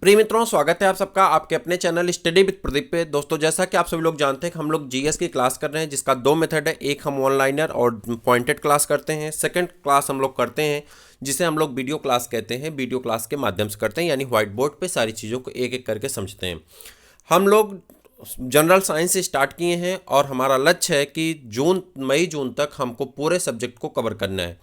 प्रिय मित्रों, स्वागत है आप सबका आपके अपने चैनल स्टडी विद प्रदीप पे। दोस्तों, जैसा कि आप सभी लोग जानते हैं कि हम लोग जीएस की क्लास कर रहे हैं, जिसका दो मेथड है। एक हम ऑनलाइनर और पॉइंटेड क्लास करते हैं। सेकंड क्लास हम लोग करते हैं जिसे हम लोग वीडियो क्लास कहते हैं। वीडियो क्लास के माध्यम से करते हैं, यानी व्हाइट बोर्ड पे सारी चीज़ों को एक एक करके समझते हैं। हम लोग जनरल साइंस से स्टार्ट किए हैं और हमारा लक्ष्य है कि मई जून तक हमको पूरे सब्जेक्ट को कवर करना है।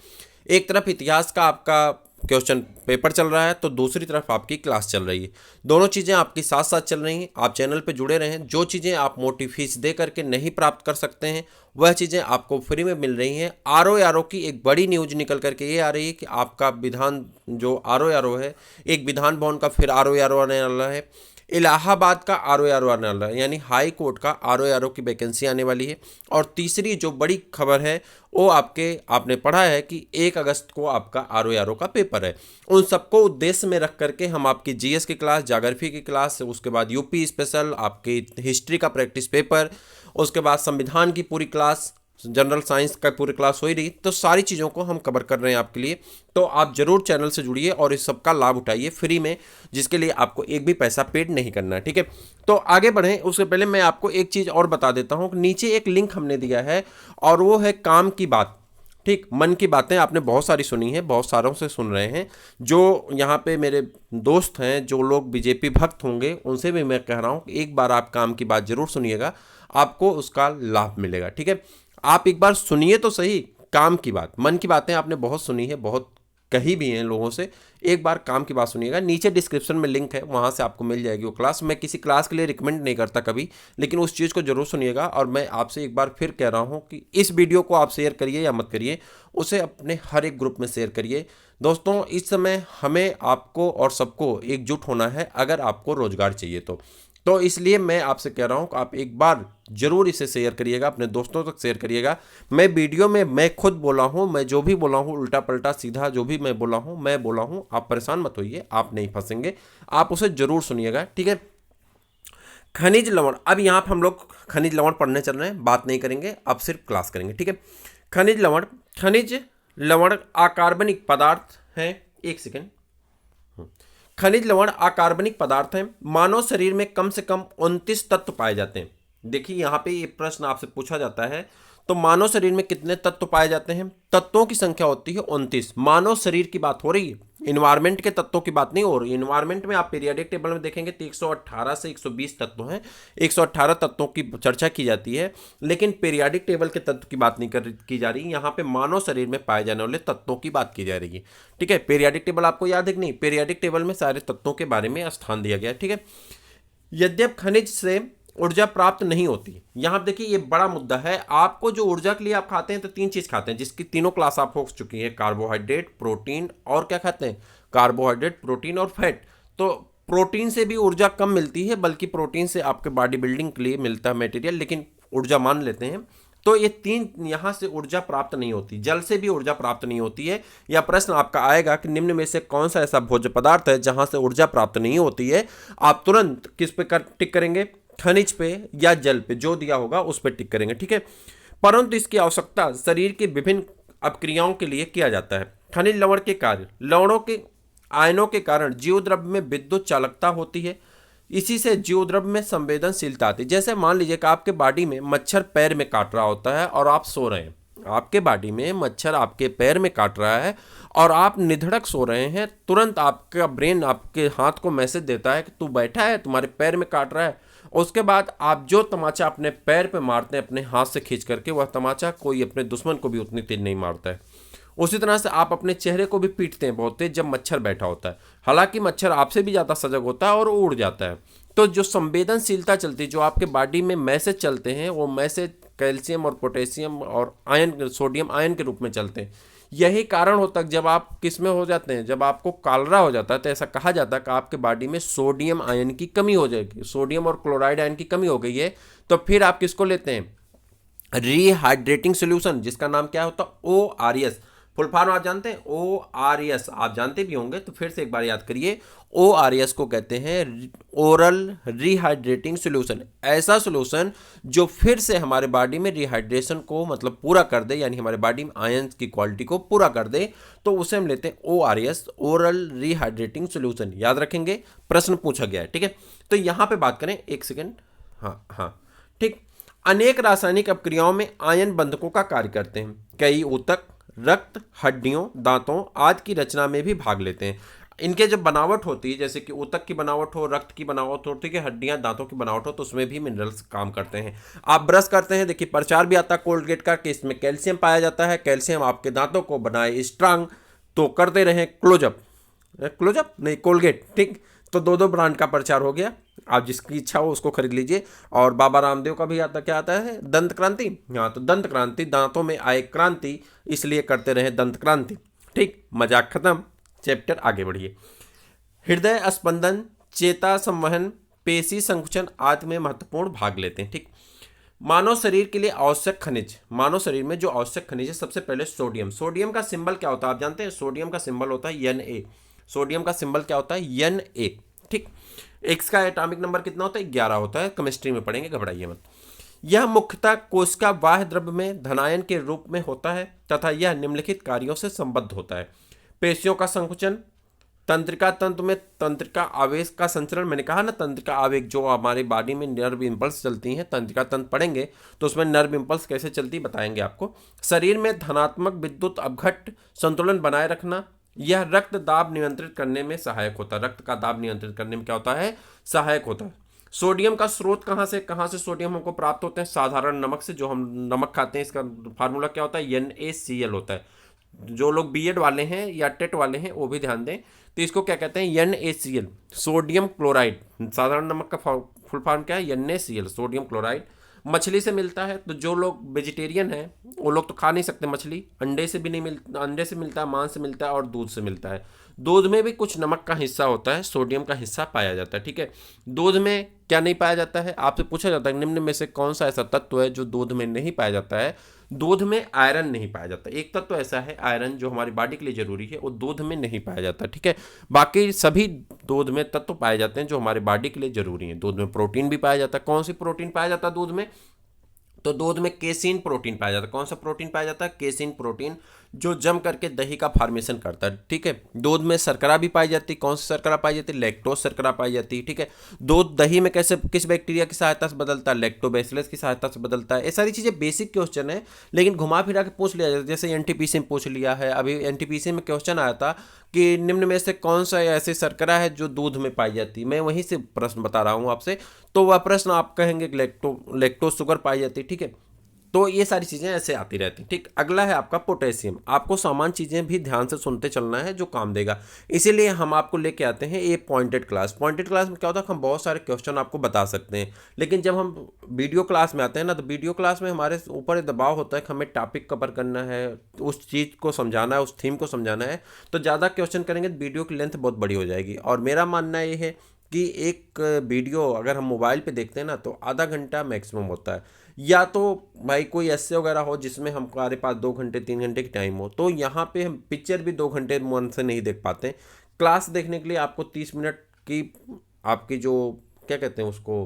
एक तरफ इतिहास का आपका क्वेश्चन पेपर चल रहा है, तो दूसरी तरफ आपकी क्लास चल रही है। दोनों चीज़ें आपकी साथ साथ चल रही हैं। आप चैनल पे जुड़े रहें। जो चीज़ें आप मोटी फीस दे करके नहीं प्राप्त कर सकते हैं, वह चीज़ें आपको फ्री में मिल रही हैं। आर ओ की एक बड़ी न्यूज निकल करके ये आ रही है कि आपका विधान जो आर ओ है, एक विधान भवन का फिर आर ओ आने वाला है। इलाहाबाद का आर ओ आने वाला है, यानी हाई कोर्ट का आर ओ की वैकेंसी आने वाली है। और तीसरी जो बड़ी खबर है वो आपने पढ़ा है कि 1 अगस्त को आपका आर ओ का पेपर है। उन सबको उद्देश्य में रख करके हम आपकी जीएस की क्लास, ज्योग्राफी की क्लास, उसके बाद यूपी स्पेशल, आपकी हिस्ट्री का प्रैक्टिस पेपर, उसके बाद संविधान की पूरी क्लास, जनरल साइंस का पूरी क्लास हो ही रही, तो सारी चीज़ों को हम कवर कर रहे हैं आपके लिए। तो आप जरूर चैनल से जुड़िए और इस सब का लाभ उठाइए फ्री में, जिसके लिए आपको एक भी पैसा पेड नहीं करना है। ठीक है, तो आगे बढ़ें उससे पहले मैं आपको एक चीज़ और बता देता हूँ। नीचे एक लिंक हमने दिया है और वो है काम की बात। ठीक, मन की बातें आपने बहुत सारी सुनी है, बहुत सारों से सुन रहे हैं। जो यहाँ पे मेरे दोस्त हैं, जो लोग बीजेपी भक्त होंगे, उनसे भी मैं कह रहा हूँ कि एक बार आप काम की बात जरूर सुनिएगा, आपको उसका लाभ मिलेगा। ठीक है, आप एक बार सुनिए तो सही काम की बात। मन की बातें आपने बहुत सुनी है, बहुत कही भी हैं लोगों से। एक बार काम की बात सुनिएगा। नीचे डिस्क्रिप्शन में लिंक है, वहाँ से आपको मिल जाएगी वो क्लास। मैं किसी क्लास के लिए रिकमेंड नहीं करता कभी, लेकिन उस चीज़ को जरूर सुनिएगा। और मैं आपसे एक बार फिर कह रहा हूँ कि इस वीडियो को आप शेयर करिए या मत करिए, उसे अपने हर एक ग्रुप में शेयर करिए। दोस्तों, इस समय हमें, आपको और सबको एकजुट होना है अगर आपको रोजगार चाहिए तो इसलिए मैं आपसे कह रहा हूं कि आप एक बार जरूर इसे शेयर करिएगा, अपने दोस्तों तक शेयर करिएगा। मैं वीडियो में मैं खुद बोला हूं, मैं जो भी बोला हूं, उल्टा पलटा सीधा जो भी मैं बोला हूं, आप परेशान मत होइए, आप नहीं फंसेंगे। आप उसे जरूर सुनिएगा। ठीक है, खनिज लवण, अब यहाँ पर हम लोग खनिज लवण पढ़ने चल रहे हैं, बात नहीं करेंगे, अब सिर्फ क्लास करेंगे। ठीक है, खनिज लवण अकार्बनिक पदार्थ हैं। एक सेकेंड। खनिज लवण अकार्बनिक पदार्थ हैं। मानव शरीर में कम से कम 29 तत्व पाए जाते हैं। देखिए, यहाँ पे ये प्रश्न आपसे पूछा जाता है, तो मानव शरीर में कितने तत्व पाए जाते हैं? तत्वों की संख्या होती है 29। मानव शरीर की बात हो रही है, इन्वायरमेंट के तत्वों की बात नहीं हो रही। इन्वायरमेंट में आप पीरियोडिक टेबल में देखेंगे तो 118 से 120 तत्व हैं। 118 तत्वों की चर्चा की जाती है, लेकिन पीरियोडिक टेबल के तत्व की बात नहीं की जा रही। यहाँ पे मानव शरीर में पाए जाने वाले तत्वों की बात की जा रही है। ठीक है, पीरियोडिक टेबल आपको याद है कि नहीं? पीरियोडिक टेबल में सारे तत्वों के बारे में स्थान दिया गया है। ठीक है, यद्यप खनिज से ऊर्जा प्राप्त नहीं होती। यहां देखिए, ये बड़ा मुद्दा है। आपको जो ऊर्जा के लिए आप खाते हैं तो 3 चीज खाते हैं, जिसकी तीनों क्लास आप हो चुकी है: कार्बोहाइड्रेट, प्रोटीन और क्या खाते हैं? कार्बोहाइड्रेट, प्रोटीन और फैट। तो प्रोटीन से भी ऊर्जा कम मिलती है, बल्कि प्रोटीन से आपके बॉडी बिल्डिंग के लिए मिलता है मटेरियल, लेकिन ऊर्जा मान लेते हैं। तो ये 3 यहां से ऊर्जा प्राप्त नहीं होती। जल से भी ऊर्जा प्राप्त नहीं होती है। यह प्रश्न आपका आएगा कि निम्न में से कौन सा ऐसा भोज्य पदार्थ है जहां से ऊर्जा प्राप्त नहीं होती है? आप तुरंत किस पे टिक करेंगे? खनिज पे या जल पे, जो दिया होगा उस पे टिक करेंगे। ठीक है, परंतु इसकी आवश्यकता शरीर की विभिन्न अपक्रियाओं के लिए किया जाता है। खनिज लवण के कार्य: लवणों के आयनों के कारण जीवद्रव्य में विद्युत चालकता होती है। इसी से जीवद्रव्य में संवेदनशीलता आती है। जैसे मान लीजिए कि आपके बॉडी में मच्छर पैर में काट रहा होता है और आप सो रहे हैं। आपके बॉडी में मच्छर आपके पैर में काट रहा है और आप निधड़क सो रहे हैं। तुरंत आपका ब्रेन आपके हाथ को मैसेज देता है कि तू बैठा है, तुम्हारे पैर में काट रहा है। उसके बाद आप जो तमाचा अपने पैर पे मारते हैं अपने हाथ से खींच करके, वह तमाचा कोई अपने दुश्मन को भी उतनी तेज नहीं मारता है। उसी तरह से आप अपने चेहरे को भी पीटते हैं बहुत तेज जब मच्छर बैठा होता है। हालांकि मच्छर आपसे भी ज़्यादा सजग होता है और उड़ जाता है। तो जो संवेदनशीलता चलती है, जो आपके बॉडी में मैसेज चलते हैं, वो मैसेज कैल्शियम और पोटेशियम और आयन, सोडियम आयन के रूप में चलते हैं। यही कारण होता है जब आप किस में हो जाते हैं, जब आपको कॉलरा हो जाता है, तो ऐसा कहा जाता है कि आपके बॉडी में सोडियम आयन की कमी हो जाएगी, सोडियम और क्लोराइड आयन की कमी हो गई है। तो फिर आप किसको लेते हैं? रीहाइड्रेटिंग सोल्यूशन, जिसका नाम क्या होता है? ORS, फुल फॉर्म आप जानते हैं, ORS, आप जानते भी होंगे तो फिर से एक बार याद करिए। ORS को कहते हैं ओरल रिहाइड्रेटिंग सोल्यूशन, ऐसा सोल्यूशन जो फिर से हमारे बॉडी में रिहाइड्रेशन को मतलब पूरा कर दे, यानी हमारे बॉडी में आयंस की क्वालिटी को पूरा कर दे, तो उसे हम लेते हैं ORS, ओरल रिहाइड्रेटिंग सोल्यूशन। याद रखेंगे, प्रश्न पूछा गया है, ठीक है। तो यहाँ पे बात करें, एक सेकेंड, हाँ हाँ ठीक। अनेक रासायनिक अपक्रियाओं में आयन बंधकों का कार्य करते हैं। कई ऊतक, रक्त, हड्डियों, दांतों आदि की रचना में भी भाग लेते हैं। इनके जब बनावट होती है, जैसे कि ऊतक की बनावट हो, रक्त की बनावट हो, ठीक है, हड्डियां दांतों की बनावट हो, तो उसमें भी मिनरल्स काम करते हैं। आप ब्रश करते हैं, देखिए प्रचार भी आता है कोलगेट का कि इसमें कैल्शियम पाया जाता है, कैल्शियम आपके दांतों को बनाए स्ट्रांग, तो करते रहें क्लोजअप, क्लोजअप नहीं कोलगेट, ठीक। तो दो दो ब्रांड का प्रचार हो गया, आप जिसकी इच्छा हो उसको खरीद लीजिए। और बाबा रामदेव का भी आता, क्या आता है, दंत क्रांति, हाँ, तो दंत क्रांति, दांतों में आए क्रांति, इसलिए करते रहे दंत क्रांति, ठीक। मजाक खत्म, चैप्टर आगे बढ़िए। हृदय स्पंदन, चेता संवहन, पेशी संकुचन आदि में महत्वपूर्ण भाग लेते हैं, ठीक। मानव शरीर के लिए आवश्यक खनिज, मानव शरीर में जो आवश्यक खनिज है, सबसे पहले सोडियम। सोडियम का सिंबल क्या होता है आप जानते हैं? सोडियम का सिंबल होता है Na। सोडियम का सिंबल क्या होता है? Na, ठीक। एक्स का एटॉमिक नंबर कितना होता है? 11 होता है, केमिस्ट्री में पढ़ेंगे, घबराइए मत। यह मुख्यतः कोशिका बाह्य द्रव्य में धनायन के रूप में होता है तथा यह निम्नलिखित कार्यों से संबद्ध होता है। पेशियों का संकुचन, तंत्रिका तंत्र में तंत्रिका आवेश का संचरण, मैंने कहा ना तंत्रिका आवेग जो हमारे बॉडी में नर्व इंपल्स चलती हैं, तंत्रिका तंत्र पढ़ेंगे तो उसमें नर्व इंपल्स कैसे चलती बताएंगे आपको। शरीर में धनात्मक विद्युत अपघट्ट संतुलन बनाए रखना, यह रक्त दाब नियंत्रित करने में सहायक होता है। रक्त का दाब नियंत्रित करने में क्या होता है? सहायक होता है। सोडियम का स्रोत कहाँ से सोडियम हमको प्राप्त होते हैं? साधारण नमक से, जो हम नमक खाते हैं, इसका फार्मूला क्या होता है? NaCl होता है। जो लोग बीएड वाले हैं या टेट वाले हैं वो भी ध्यान दें, तो इसको क्या कहते हैं? NaCl, sodium chloride. साधारण नमक का फुल फॉर्म क्या है? NaCl, sodium chloride. मछली से मिलता है, तो जो लोग वेजिटेरियन हैं वो लोग तो खा नहीं सकते मछली, अंडे से भी नहीं मिलता, अंडे से मिलता है, मांस से मिलता है और दूध से मिलता है। दूध में भी कुछ नमक का हिस्सा होता है, सोडियम का हिस्सा पाया जाता है, ठीक है। दूध में क्या नहीं पाया जाता है? आपसे पूछा जाता है निम्न में से कौन सा ऐसा तत्व है जो दूध में नहीं पाया जाता है? दूध में आयरन नहीं पाया जाता। एक तत्व ऐसा है आयरन जो हमारी बॉडी के लिए जरूरी है, वो दूध में नहीं पाया जाता, ठीक है। बाकी सभी दूध में तत्व पाए जाते हैं जो हमारे बॉडी के लिए जरूरी है। दूध में प्रोटीन भी पाया जाता है। कौन सी प्रोटीन पाया जाता है दूध में? तो दूध में केसिन प्रोटीन पाया जाता है। कौन सा प्रोटीन पाया जाता है? केसिन प्रोटीन, जो जम करके दही का फॉर्मेशन करता है, ठीक है। दूध में शर्करा भी पाई जाती है। कौन सी शर्करा पाई जाती है? लैक्टोज शर्करा पाई जाती है, ठीक है। दूध दही में कैसे, किस बैक्टीरिया की सहायता से बदलता है? लैक्टोबैसिलस की सहायता से बदलता है। ये सारी चीज़ें बेसिक क्वेश्चन है, लेकिन घुमा फिरा के पूछ लिया जाता है। जैसे एनटीपीसी में पूछ लिया है, अभी एनटीपीसी में क्वेश्चन आया था कि निम्न में से कौन सा ऐसे शर्करा है जो दूध में पाई जाती है। मैं वहीं से प्रश्न बता रहा हूँ आपसे, तो वह प्रश्न आप कहेंगे लैक्टोज शुगर पाई जाती है, ठीक है। तो ये सारी चीज़ें ऐसे आती रहती हैं, ठीक। अगला है आपका पोटेशियम। आपको सामान्य चीज़ें भी ध्यान से सुनते चलना है जो काम देगा, इसीलिए हम आपको लेके आते हैं ये पॉइंटेड क्लास। पॉइंटेड क्लास में क्या होता है, हम बहुत सारे क्वेश्चन आपको बता सकते हैं, लेकिन जब हम वीडियो क्लास में आते हैं ना, तो वीडियो क्लास में हमारे ऊपर दबाव होता है कि हमें टॉपिक कवर करना है, उस चीज़ को समझाना है, उस थीम को समझाना है। तो ज़्यादा क्वेश्चन करेंगे तो वीडियो की लेंथ बहुत बड़ी हो जाएगी। और मेरा मानना ये है कि एक वीडियो अगर हम मोबाइल पे देखते हैं ना, तो आधा घंटा मैक्सिमम होता है। या तो भाई कोई ऐसे वगैरह हो जिसमें हमारे पास 2 घंटे 3 घंटे की टाइम हो, तो यहाँ पे हम पिक्चर भी 2 घंटे मन से नहीं देख पाते। क्लास देखने के लिए आपको 30 मिनट की आपकी जो क्या कहते हैं उसको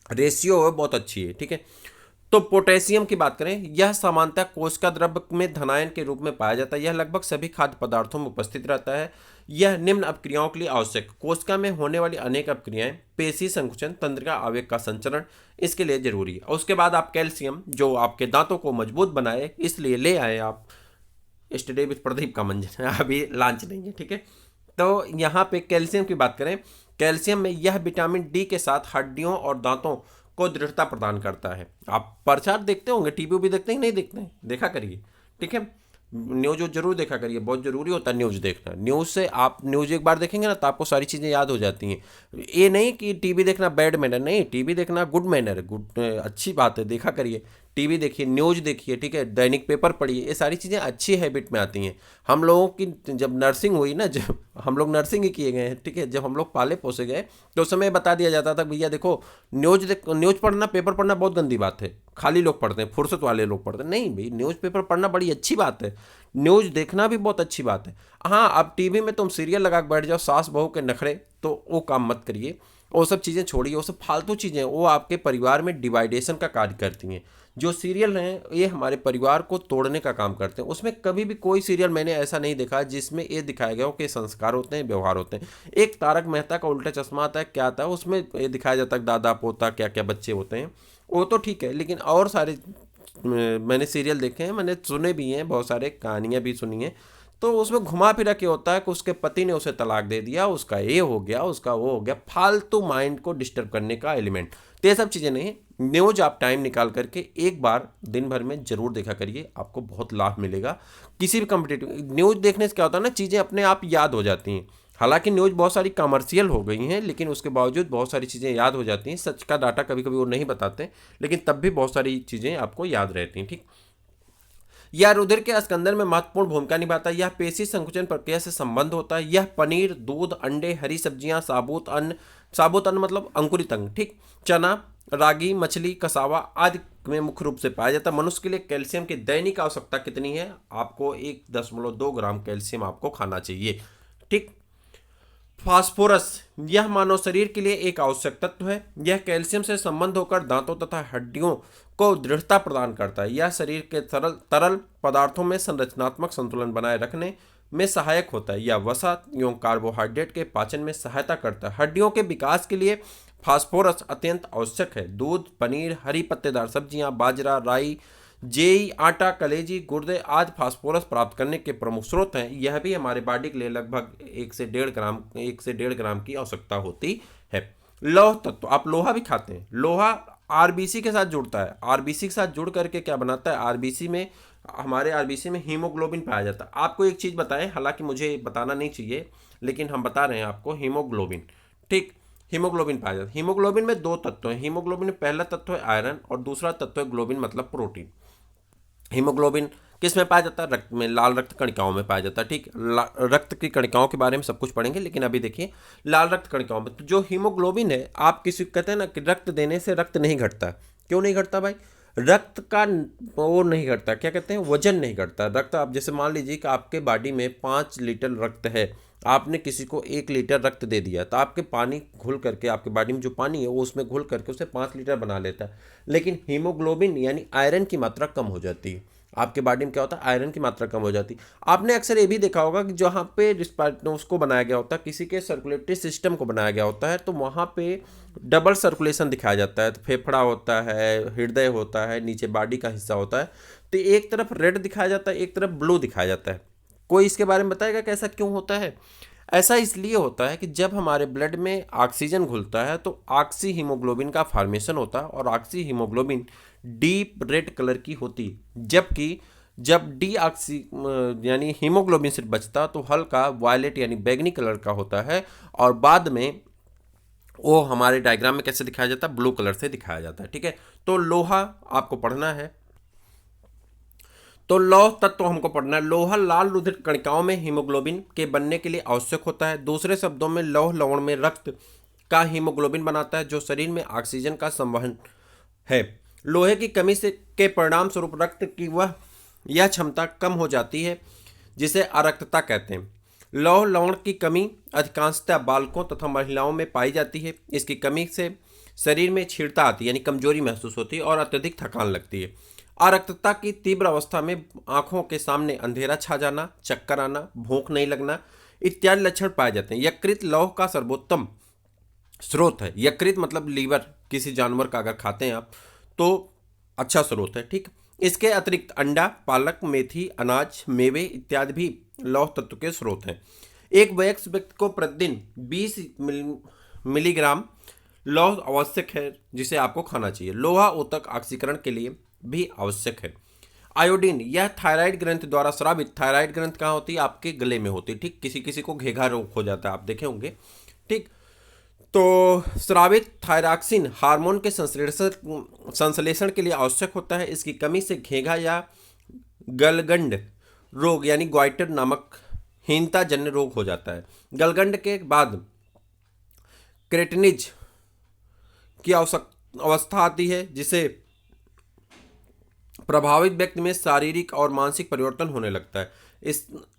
रेशियो है, बहुत अच्छी है, ठीक है। तो पोटेशियम की बात करें, यह सामान्यतः कोशिका द्रव्य में धनायन के रूप में पाया जाता है। यह लगभग सभी खाद्य पदार्थों में उपस्थित रहता है। यह निम्न अपक्रियाओं के लिए आवश्यक कोशिका में होने वाली अनेक अपक्रियाएं, पेशी संकुचन, तंत्रिका आवेग का संचरण, इसके लिए जरूरी है। और उसके बाद आप कैल्शियम, जो आपके दांतों को मजबूत बनाए, इसलिए ले आए आप स्टडी विद प्रदीप का मंजन, अभी लॉन्च नहीं है, ठीक है। तो यहाँ पे कैल्शियम की बात करें, कैल्शियम में यह विटामिन डी के साथ हड्डियों और दांतों को दृढ़ता प्रदान करता है। आप प्रचार देखते होंगे, टीवी भी देखते हैं, नहीं देखते हैं? देखा करिए, ठीक है। न्यूज़ जरूर देखा करिए, बहुत ज़रूरी होता है न्यूज़ देखना। न्यूज़ से आप न्यूज़ एक बार देखेंगे ना, तो आपको सारी चीज़ें याद हो जाती हैं। ये नहीं कि टीवी देखना बैड मैनर, नहीं, टीवी देखना गुड मैनर है, गुड अच्छी बात है, देखा करिए, टीवी देखिए, न्यूज़ देखिए, ठीक है, दैनिक पेपर पढ़िए, ये सारी चीज़ें अच्छी हैबिट में आती हैं। हम लोगों की जब नर्सिंग हुई ना, जब हम लोग नर्सिंग ही किए गए हैं, ठीक है, जब हम लोग पाले पोसे गए तो उस समय बता दिया जाता था भैया देखो, न्यूज़ पढ़ना, पेपर पढ़ना बहुत गंदी बात है, खाली लोग पढ़ते हैं, फुर्सत वाले लोग पढ़ते हैं। नहीं भाई, न्यूज़ पेपर पढ़ना बड़ी अच्छी बात है, न्यूज़ देखना भी बहुत अच्छी बात है। हाँ, अब टीवी में तुम सीरियल लगा के बैठ जाओ, सास बहू के नखरे, तो वो काम मत करिए। वो सब चीज़ें छोड़िए, वो सब फालतू चीज़ें, वो आपके परिवार में डिवाइडेशन का कार्य करती हैं। जो सीरियल हैं ये हमारे परिवार को तोड़ने का काम करते हैं। उसमें कभी भी कोई सीरियल मैंने ऐसा नहीं देखा जिसमें ये दिखाया गया हो कि संस्कार होते हैं, व्यवहार होते हैं। एक तारक मेहता का उल्टा चश्मा आता है, क्या आता है उसमें, ये दिखाया जाता है दादा पोता क्या क्या बच्चे होते हैं, वो तो ठीक है। लेकिन और सारे मैंने सीरियल देखे हैं, मैंने सुने भी हैं, बहुत सारे कहानियाँ भी सुनी हैं, तो उसमें घुमा फिरा के होता है कि उसके पति ने उसे तलाक दे दिया, उसका ये हो गया, उसका वो हो गया, फालतू माइंड को डिस्टर्ब करने का एलिमेंट। तो ये सब चीज़ें नहीं। न्यूज आप टाइम निकाल करके एक बार दिन भर में जरूर देखा करिए, आपको बहुत लाभ मिलेगा। किसी भी कम्पिटेटिव न्यूज देखने से क्या होता है ना, चीज़ें अपने आप याद हो जाती हैं। हालांकि न्यूज़ बहुत सारी कमर्शियल हो गई हैं, लेकिन उसके बावजूद बहुत सारी चीज़ें याद हो जाती हैं। सच का डाटा कभी कभी वो नहीं बताते, लेकिन तब भी बहुत सारी चीज़ें आपको याद रहती हैं। ठीक, यह रुधिर के स्कंदन में महत्वपूर्ण भूमिका निभाता है। यह पेशी संकुचन प्रक्रिया से संबंध होता है। यह पनीर, दूध, अंडे, हरी सब्जियां, साबुत अन्न मतलब अंकुरित अंग, ठीक, चना, रागी, मछली, कसावा आदि में मुख्य रूप से पाया जाता है। मनुष्य के लिए कैल्शियम की दैनिक आवश्यकता कितनी है? आपको 1.2 ग्राम कैल्शियम आपको खाना चाहिए। ठीक, फास्फोरस, यह मानव शरीर के लिए एक आवश्यक तत्व है। यह कैल्शियम से संबंध होकर दांतों तथा हड्डियों को दृढ़ता प्रदान करता है। यह शरीर के तरल पदार्थों में संरचनात्मक संतुलन बनाए रखने में सहायक होता है। यह वसा एवं कार्बोहाइड्रेट के पाचन में सहायता करता है। हड्डियों के विकास के लिए फास्फोरस अत्यंत आवश्यक है। दूध, पनीर, हरी पत्तेदार सब्जियां, बाजरा, राई, जेई, आटा, कलेजी, गुर्दे आदि फास्फोरस प्राप्त करने के प्रमुख स्रोत हैं। यह भी हमारे बॉडी के लिए लगभग 1 से 1.5 ग्राम की आवश्यकता होती है। लौह तत्व, आप लोहा भी खाते हैं। लोहा आरबीसी के साथ जुड़ता है। आरबीसी के साथ जुड़ करके क्या बनाता है, हमारे आरबीसी में हीमोग्लोबिन पाया जाता है। आपको एक चीज़ बताएं, हालांकि मुझे बताना नहीं चाहिए, लेकिन हम बता रहे हैं आपको, हीमोग्लोबिन, ठीक, हीमोग्लोबिन पाया जाता है। हीमोग्लोबिन में 2 तत्व हैं। हीमोग्लोबिन में पहला तत्व है आयरन और दूसरा तत्व है ग्लोबिन मतलब प्रोटीन। हीमोग्लोबिन किस में पाया जाता है? रक्त में, लाल रक्त कणिकाओं में पाया जाता है। ठीक, रक्त की कणिकाओं के बारे में सब कुछ पढ़ेंगे, लेकिन अभी देखिए लाल रक्त कणिकाओं में तो जो हीमोग्लोबिन है, आप किसी कहते हैं ना कि रक्त देने से रक्त नहीं घटता। क्यों नहीं घटता भाई? रक्त का वो नहीं घटता, क्या कहते हैं, वजन नहीं घटता। रक्त, आप जैसे मान लीजिए कि आपके बॉडी में 5 लीटर रक्त है, आपने किसी को 1 लीटर रक्त दे दिया, तो आपके पानी घुल करके, आपके बॉडी में जो पानी है वो उसमें घुल करके उसे 5 लीटर बना लेता है। लेकिन हीमोग्लोबिन यानी आयरन की मात्रा कम हो जाती है। आपके बॉडी में क्या होता है, आयरन की मात्रा कम हो जाती है। आपने अक्सर ये भी देखा होगा कि जहाँ पे उसको बनाया गया होता है, किसी के सर्कुलेटरी सिस्टम को बनाया गया होता है, तो वहाँ पे डबल सर्कुलेशन दिखाया जाता है। तो फेफड़ा होता है, हृदय होता है, नीचे बॉडी का हिस्सा होता है, तो एक तरफ रेड दिखाया जाता है, एक तरफ ब्लू दिखाया जाता है। कोई इसके बारे में बताएगा कि ऐसा क्यों होता है? ऐसा इसलिए होता है कि जब हमारे ब्लड में ऑक्सीजन घुलता है तो ऑक्सी हीमोग्लोबिन का फॉर्मेशन होता है, और oxy haemoglobin deep red colour की होती, जबकि जब डी ऑक्सी यानी हीमोग्लोबिन से बचता तो हल्का वायलेट यानी बैगनी कलर का होता है, और बाद में वो हमारे डायग्राम में कैसे दिखाया जाता है, ब्लू कलर से दिखाया जाता है। ठीक है, तो लोहा आपको पढ़ना है, तो लौह तत्व हमको पढ़ना है। लोहा लाल रुधिर कणिकाओं में हीमोग्लोबिन के बनने के लिए आवश्यक होता है। दूसरे शब्दों में लौह लवण में रक्त का हीमोग्लोबिन बनाता है, जो शरीर में ऑक्सीजन का संवहन है। लोहे की कमी से के परिणाम स्वरूप रक्त की यह क्षमता कम हो जाती है, जिसे अरक्तता कहते हैं। लौह लवण की कमी अधिकांशतः बालकों तथा महिलाओं में पाई जाती है। इसकी कमी से शरीर में छीड़ता आती है यानी कमजोरी महसूस होती है और अत्यधिक थकान लगती है। अरक्तता की तीव्र अवस्था में आंखों के सामने अंधेरा छा जाना, चक्कर आना, भूख नहीं लगना इत्यादि लक्षण पाए जाते हैं। यकृत लौह का सर्वोत्तम स्रोत है। यकृत मतलब लीवर, किसी जानवर का अगर खाते हैं आप तो अच्छा स्रोत है। ठीक, इसके अतिरिक्त अंडा, पालक, मेथी, अनाज, मेवे इत्यादि भी लौह तत्व के स्रोत हैं। एक वयस्क व्यक्ति को प्रतिदिन 20 मिलीग्राम लौह आवश्यक है, जिसे आपको खाना चाहिए। लोहा ऊतक ऑक्सीकरण के लिए भी आवश्यक है। आयोडीन, यह थायराइड ग्रंथि द्वारा स्रावित, थायराइड ग्रंथि कहाँ होती है? आपके गले में होती है। ठीक, किसी किसी को घेघा रोग हो जाता है, आप देखे होंगे। ठीक, तो स्रावित थायरॉक्सिन हार्मोन के संश्लेषण के लिए आवश्यक होता है। इसकी कमी से घेंघा या गलगंड रोग यानी ग्वाइटर नामक हीनता जन्य रोग हो जाता है। गलगंड के बाद क्रेटिनिज की अवस्था आती है, जिसे प्रभावित व्यक्ति में शारीरिक और मानसिक परिवर्तन होने लगता है।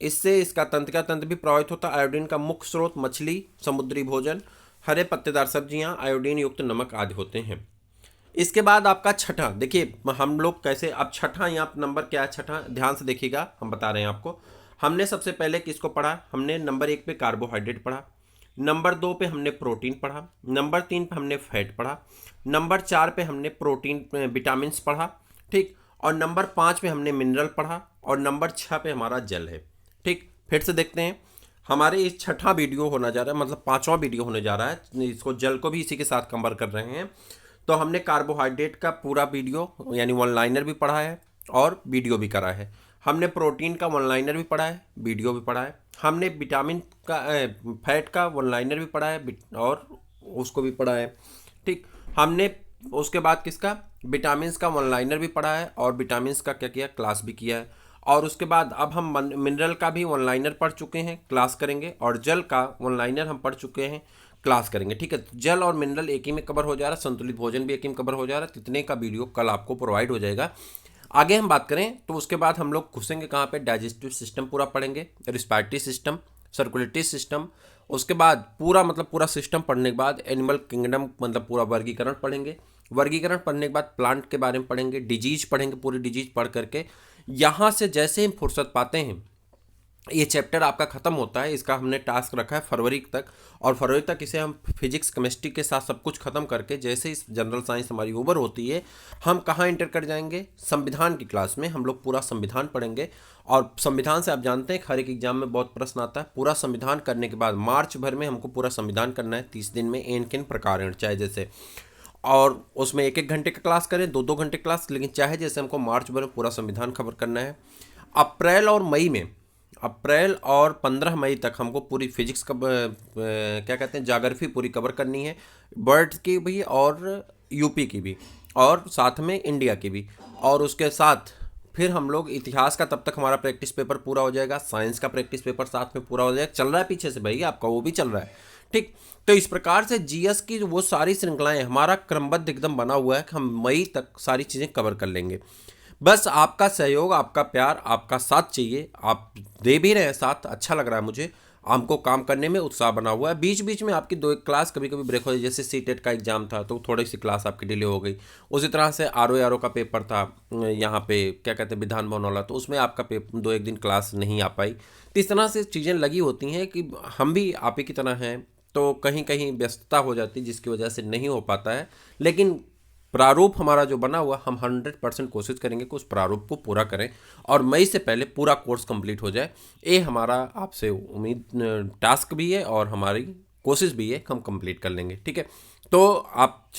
इससे इसका तंत्रिका तंत्र भी प्रभावित होता है। आयोडीन का मुख्य स्रोत मछली, समुद्री भोजन, हरे पत्तेदार सब्जियां, आयोडीन युक्त नमक आदि होते हैं। इसके बाद आपका छठा, देखिए हम लोग कैसे, अब छठा यहाँ नंबर क्या है, छठा ध्यान से देखिएगा, हम बता रहे हैं आपको। हमने सबसे पहले किसको पढ़ा, हमने नंबर 1 पे कार्बोहाइड्रेट पढ़ा, नंबर 2 पे हमने प्रोटीन पढ़ा, नंबर 3 पे हमने फैट पढ़ा, नंबर 4 पे हमने प्रोटीन विटामिन पढ़ा, ठीक, और नंबर 5 पे हमने मिनरल पढ़ा, और नंबर 6 पे हमारा जल है। ठीक, फिर से देखते हैं, हमारे इस छठा वीडियो होना जा रहा है, मतलब 5वां वीडियो होने जा रहा है, इसको जल को भी इसी के साथ कवर कर रहे हैं। तो हमने कार्बोहाइड्रेट का पूरा वीडियो यानी वन लाइनर भी पढ़ा है और वीडियो भी करा है। हमने प्रोटीन का वन लाइनर भी पढ़ा है, वीडियो भी पढ़ा है। हमने विटामिन का फैट का वन लाइनर भी पढ़ा है और उसको भी पढ़ा है। ठीक, हमने उसके बाद किसका, विटामिन का वन लाइनर भी पढ़ा है और विटामिन का क्या किया, क्लास भी किया है। और उसके बाद अब हम मिनरल का भी वन लाइनर पढ़ चुके हैं, क्लास करेंगे, और जल का वन लाइनर हम पढ़ चुके हैं, क्लास करेंगे। ठीक है, जल और मिनरल एक ही में कवर हो जा रहा है, संतुलित भोजन भी एक ही में कवर हो जा रहा है। कितने का वीडियो कल आपको प्रोवाइड हो जाएगा। आगे हम बात करें तो उसके बाद हम लोग घुसेंगे कहाँ पे, डाइजेस्टिव सिस्टम पूरा पढ़ेंगे, रिस्पायरेटरी सिस्टम, सर्कुलेटरी सिस्टम। उसके बाद पूरा मतलब पूरा सिस्टम पढ़ने के बाद एनिमल किंगडम मतलब पूरा वर्गीकरण पढ़ेंगे। वर्गीकरण पढ़ने के बाद प्लांट के बारे में पढ़ेंगे, डिजीज पढ़ेंगे, पूरी डिजीज पढ़ करके यहाँ से जैसे ही फुर्सत पाते हैं, ये चैप्टर आपका खत्म होता है। इसका हमने टास्क रखा है फरवरी तक, और फरवरी तक इसे हम फिजिक्स केमिस्ट्री के साथ सब कुछ खत्म करके जैसे ही जनरल साइंस हमारी ओवर होती है, हम कहाँ एंटर कर जाएंगे, संविधान की क्लास में। हम लोग पूरा संविधान पढ़ेंगे, और संविधान से आप जानते हैं हर एक एग्जाम में बहुत प्रश्न आता है। पूरा संविधान करने के बाद मार्च भर में हमको पूरा संविधान करना है, 30 दिन में, एन किन प्रकार चाहे जैसे, और उसमें 1-1 घंटे का क्लास करें, 2-2 घंटे क्लास, लेकिन चाहे जैसे हमको मार्च भर में पूरा संविधान कवर करना है। अप्रैल और मई में, अप्रैल और 15 मई तक हमको पूरी फिजिक्स क्या कहते हैं, ज्योग्राफी पूरी कवर करनी है, बर्ड्स की भी और यूपी की भी, और साथ में इंडिया की भी। और उसके साथ फिर हम लोग इतिहास का, तब तक हमारा प्रैक्टिस पेपर पूरा हो जाएगा, साइंस का प्रैक्टिस पेपर साथ में पूरा हो जाएगा। चल रहा है पीछे से भैया आपका, वो भी चल रहा है। ठीक, तो इस प्रकार से जीएस की वो सारी श्रृंखलाएं, हमारा क्रमबद्ध एकदम बना हुआ है कि हम मई तक सारी चीज़ें कवर कर लेंगे। बस आपका सहयोग, आपका प्यार, आपका साथ चाहिए। आप दे भी रहे हैं साथ, अच्छा लग रहा है मुझे, हमको काम करने में उत्साह बना हुआ है। बीच बीच में आपकी 2-1 क्लास कभी कभी ब्रेक हो जाए, जैसे सीटेट का एग्जाम था तो थोड़ी सी क्लास आपकी डिले हो गई। उसी तरह से आरओ का पेपर था यहाँ पे, क्या कहते हैं, विधान भवन वाला, तो उसमें आपका 2-1 दिन क्लास नहीं आ पाई। तो इस तरह से चीज़ें लगी होती हैं कि हम भी आप ही की तरह हैं, तो कहीं कहीं व्यस्तता हो जाती है जिसकी वजह से नहीं हो पाता है। लेकिन प्रारूप हमारा जो बना हुआ, हम 100% कोशिश करेंगे कि उस प्रारूप को पूरा करें और मई से पहले पूरा कोर्स कंप्लीट हो जाए। ये हमारा आपसे उम्मीद, टास्क भी है और हमारी कोशिश भी है कि हम कंप्लीट कर लेंगे। ठीक है, तो आप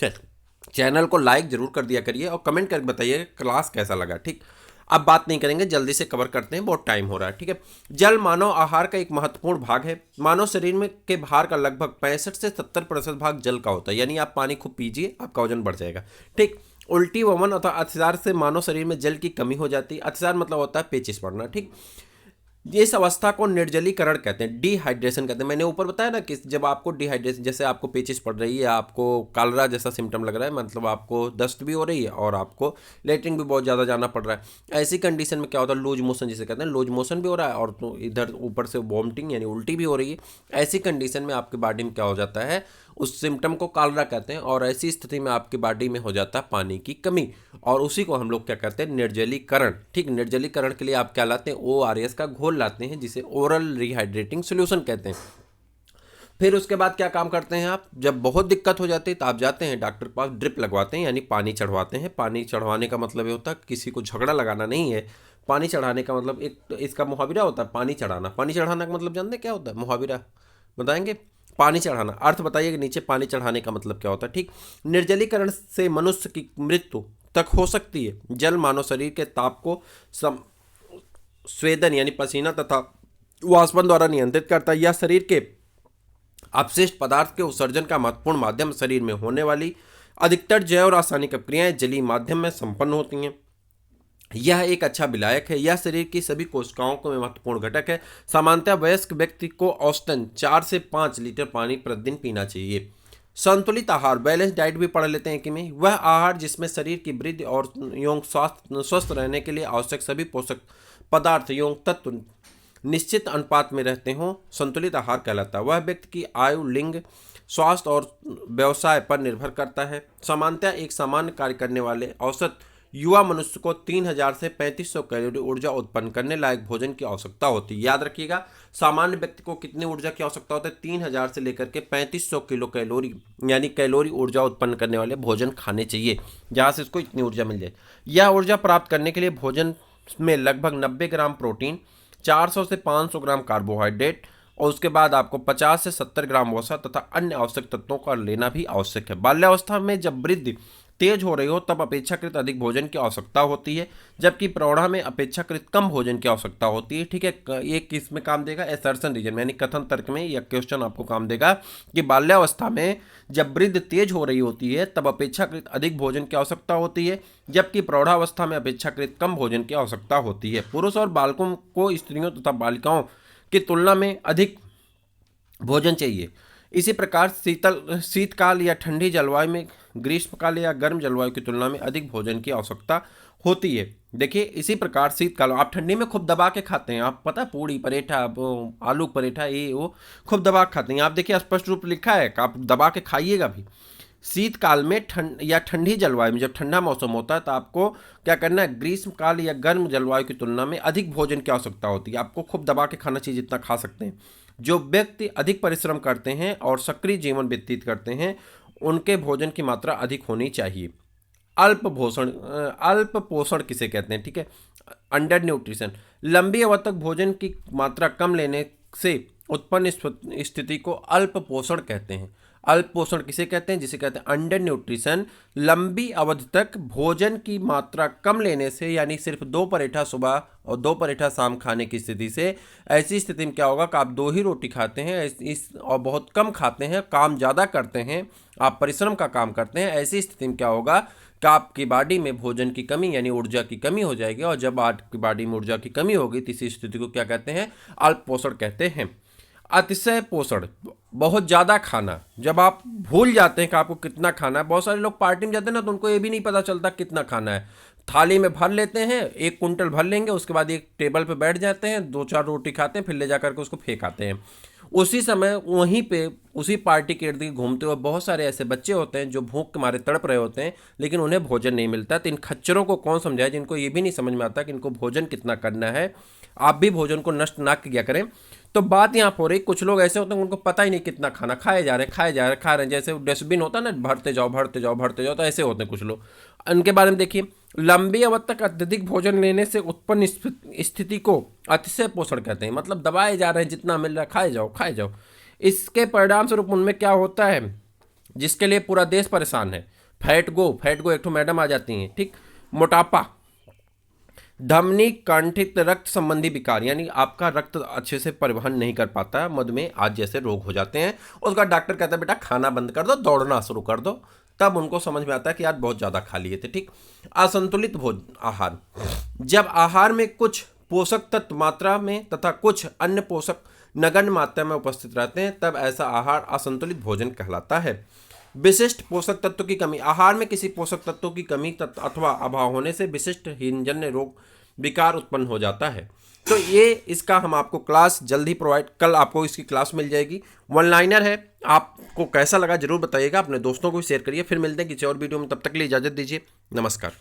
चैनल को लाइक जरूर कर दिया करिए और कमेंट करके बताइए क्लास कैसा लगा। ठीक, अब बात नहीं करेंगे, जल्दी से कवर करते हैं, बहुत टाइम हो रहा है। ठीक है, जल मानव आहार का एक महत्वपूर्ण भाग है। मानव शरीर में के भार का लगभग 65 से 70% भाग जल का होता है, यानी आप पानी खूब पीजिए, आपका वजन बढ़ जाएगा। ठीक, उल्टी, वमन अथवा अतिसार से मानव शरीर में जल की कमी हो जाती है। अतिसार मतलब होता है पेचिश पड़ना। ठीक, इस अवस्था को निर्जलीकरण कहते हैं, डिहाइड्रेशन कहते हैं। मैंने ऊपर बताया ना कि जब आपको डिहाइड्रेशन, जैसे आपको पेचिश पड़ रही है, आपको कालरा जैसा सिम्टम लग रहा है, मतलब आपको दस्त भी हो रही है और आपको लेटरिन भी बहुत ज़्यादा जाना पड़ रहा है, ऐसी कंडीशन में क्या होता है, लूज मोशन जिसे कहते हैं, लूज मोशन भी हो रहा है और तो इधर ऊपर से वॉमिटिंग यानी उल्टी भी हो रही है। ऐसी कंडीशन में आपकी बॉडी में क्या हो जाता है, उस सिम्टम को कालरा कहते हैं, और ऐसी स्थिति में आपकी बॉडी में हो जाता है पानी की कमी, और उसी को हम लोग क्या कहते हैं, निर्जलीकरण। ठीक, निर्जलीकरण के लिए आप क्या लाते हैं, ORS का घोल लाते हैं, जिसे ओरल रिहाइड्रेटिंग सोल्यूशन कहते हैं। फिर उसके बाद क्या काम करते हैं आप, जब बहुत दिक्कत हो जाती है तो आप जाते हैं डॉक्टर के पास, ड्रिप लगवाते हैं, यानी पानी चढ़वाते हैं। पानी चढ़वाने का मतलब ये होता है किसी को झगड़ा लगाना नहीं है। पानी चढ़ाने का मतलब एक इसका मुहावरा होता है, पानी चढ़ाना। पानी चढ़ाना का मतलब जानते हैं क्या होता है, मुहावरा बताएंगे, पानी चढ़ाना, अर्थ बताइए कि नीचे पानी चढ़ाने का मतलब क्या होता है। ठीक, निर्जलीकरण से मनुष्य की मृत्यु तक हो सकती है। जल मानव शरीर के ताप को स्वेदन यानी पसीना तथा वाष्पन द्वारा नियंत्रित करता है, या शरीर के अपशिष्ट पदार्थ के उत्सर्जन का महत्वपूर्ण माध्यम शरीर में होने वाली अधिकतर जैव रासायनिक प्रक्रियाएं जलीय माध्यम में संपन्न होती हैं। यह एक अच्छा विलायक है। यह शरीर की सभी कोशिकाओं में महत्वपूर्ण घटक है। सामान्यतः वयस्क व्यक्ति को औसतन 4 से 5 लीटर पानी प्रतिदिन पीना चाहिए। संतुलित आहार, बैलेंस डाइट भी पढ़ लेते हैं कि में वह आहार जिसमें शरीर की वृद्धि और एवं स्वस्थ रहने के लिए आवश्यक सभी पोषक पदार्थ एवं तत्व निश्चित अनुपात में रहते हों, संतुलित आहार कहलाता है। वह व्यक्ति की आयु, लिंग, स्वास्थ्य और व्यवसाय पर निर्भर करता है। सामान्यतः एक सामान्य कार्य करने वाले औसत युवा मनुष्य को 3000 से 3500 कैलोरी ऊर्जा उत्पन्न करने लायक भोजन की आवश्यकता होती है। याद रखिएगा, सामान्य व्यक्ति को कितनी ऊर्जा की आवश्यकता होती है? 3000 से लेकर के 3500 किलो कैलोरी यानी कैलोरी ऊर्जा उत्पन्न करने वाले भोजन खाने चाहिए, जहाँ से इसको इतनी ऊर्जा मिल जाए। यह ऊर्जा प्राप्त करने के लिए भोजन में लगभग 90 ग्राम प्रोटीन, 400 से 500 ग्राम कार्बोहाइड्रेट और उसके बाद आपको 50 से 70 ग्राम वसा तथा अन्य आवश्यक तत्वों का लेना भी आवश्यक है। बाल्यावस्था में जब वृद्धि तेज हो रही हो तब अपेक्षाकृत अधिक भोजन की आवश्यकता होती है, जबकि प्रौढ़ा में अपेक्षाकृत कम भोजन की आवश्यकता होती है। ठीक है, ये किस में काम देगा? असर्शन रीजन यानी कथन तर्क में यह क्वेश्चन आपको काम देगा कि बाल्यावस्था में जब वृद्धि तेज हो रही होती है तब अपेक्षाकृत अधिक भोजन की आवश्यकता होती है, जबकि प्रौढ़ावस्था में अपेक्षाकृत कम भोजन की आवश्यकता होती है। पुरुष और बालकों को स्त्रियों तथा बालिकाओं की तुलना में अधिक भोजन चाहिए। इसी प्रकार शीतकाल या ठंडी जलवायु में ग्रीष्मकाल या गर्म जलवायु की तुलना में अधिक भोजन की आवश्यकता होती है। देखिए, इसी प्रकार शीतकाल, आप ठंडी में खूब दबा के खाते हैं, आप पता है पूड़ी पराठा, आलू पराठा, ये वो खूब दबा के खाते हैं। आप देखिए स्पष्ट रूप लिखा है कि आप दबा के खाइएगा भी। शीतकाल में ठंडी जलवायु में जब ठंडा मौसम होता है तो आपको क्या करना है? ग्रीष्मकाल या गर्म जलवायु की तुलना में अधिक भोजन की आवश्यकता होती है। आपको खूब दबा के खाना चाहिए, जितना खा सकते हैं। जो व्यक्ति अधिक परिश्रम करते हैं और सक्रिय जीवन व्यतीत करते हैं उनके भोजन की मात्रा अधिक होनी चाहिए। अल्प पोषण किसे कहते हैं? ठीक है, अंडर न्यूट्रिशन। लंबी अवधि तक भोजन की मात्रा कम लेने से उत्पन्न स्थिति को अल्प पोषण कहते हैं। अल्प पोषण किसे कहते हैं? जिसे कहते हैं अंडर न्यूट्रिशन। लंबी अवधि तक भोजन की मात्रा कम लेने से, यानी सिर्फ 2 पराठा सुबह और 2 पराठा शाम खाने की स्थिति से, ऐसी स्थिति में क्या होगा कि आप 2 ही रोटी खाते हैं और बहुत कम खाते हैं, काम ज़्यादा करते हैं, आप परिश्रम का काम करते हैं। ऐसी स्थिति में क्या होगा कि आपकी बॉडी में भोजन की कमी यानी ऊर्जा की कमी हो जाएगी, और जब आपकी बॉडी में ऊर्जा की कमी होगी तो इसी स्थिति को क्या कहते हैं? अल्प पोषण कहते हैं। अतिशय पोषण, बहुत ज़्यादा खाना, जब आप भूल जाते हैं कि आपको कितना खाना है। बहुत सारे लोग पार्टी में जाते हैं ना, तो उनको ये भी नहीं पता चलता कितना खाना है। थाली में भर लेते हैं, 1 कुंटल भर लेंगे, उसके बाद एक टेबल पे बैठ जाते हैं, 2-4 रोटी खाते हैं, फिर ले जा करके उसको फेंक आते हैं। उसी समय वहीं पे उसी पार्टी के इर्द गिर्द घूमते हुए बहुत सारे ऐसे बच्चे होते हैं जो भूख के मारे तड़प रहे होते हैं, लेकिन उन्हें भोजन नहीं मिलता। तो इन खच्चरों को कौन समझाए जिनको ये भी नहीं समझ में आता कि इनको भोजन कितना करना है। आप भी भोजन को नष्ट ना किया करें। तो बात यहाँ हो रही, कुछ लोग ऐसे होते हैं उनको पता ही नहीं कितना खाना खा रहे हैं। जैसे डस्टबिन होता है ना, भरते जाओ, तो ऐसे होते हैं कुछ लोग। उनके बारे में देखिए, लंबी अवधि तक अत्यधिक भोजन लेने से उत्पन्न स्थिति को अतिशय पोषण कहते हैं। मतलब दबाए जा रहे हैं, जितना मिल रहा है खाए जाओ। इसके परिणाम स्वरूप उनमें क्या होता है, जिसके लिए पूरा देश परेशान है? फैट गो एक ठो मैडम आ जाती हैं, ठीक। मोटापा, धमनी कंठित रक्त संबंधी विकार, यानी आपका रक्त अच्छे से परिवहन नहीं कर पाता, मधुमेह आज जैसे रोग हो जाते हैं। उसका डॉक्टर कहता है बेटा खाना बंद कर दो, दौड़ना शुरू कर दो। तब उनको समझ में आता है कि आज बहुत ज़्यादा खा लिए थे, ठीक। असंतुलित आहार, जब आहार में कुछ पोषक तत्व मात्रा में तथा कुछ अन्य पोषक नगण्य मात्रा में उपस्थित रहते हैं तब ऐसा आहार असंतुलित भोजन कहलाता है। विशिष्ट पोषक तत्व की कमी, आहार में किसी पोषक तत्वों की कमी अथवा अभाव होने से विशिष्ट हीनजन्य रोग विकार उत्पन्न हो जाता है। तो ये इसका हम आपको क्लास जल्दी प्रोवाइड, कल आपको इसकी क्लास मिल जाएगी। 1 लाइनर है, आपको कैसा लगा जरूर बताइएगा, अपने दोस्तों को भी शेयर करिए। फिर मिलते हैं किसी और वीडियो में, तब तक के लिए इजाजत दीजिए, नमस्कार।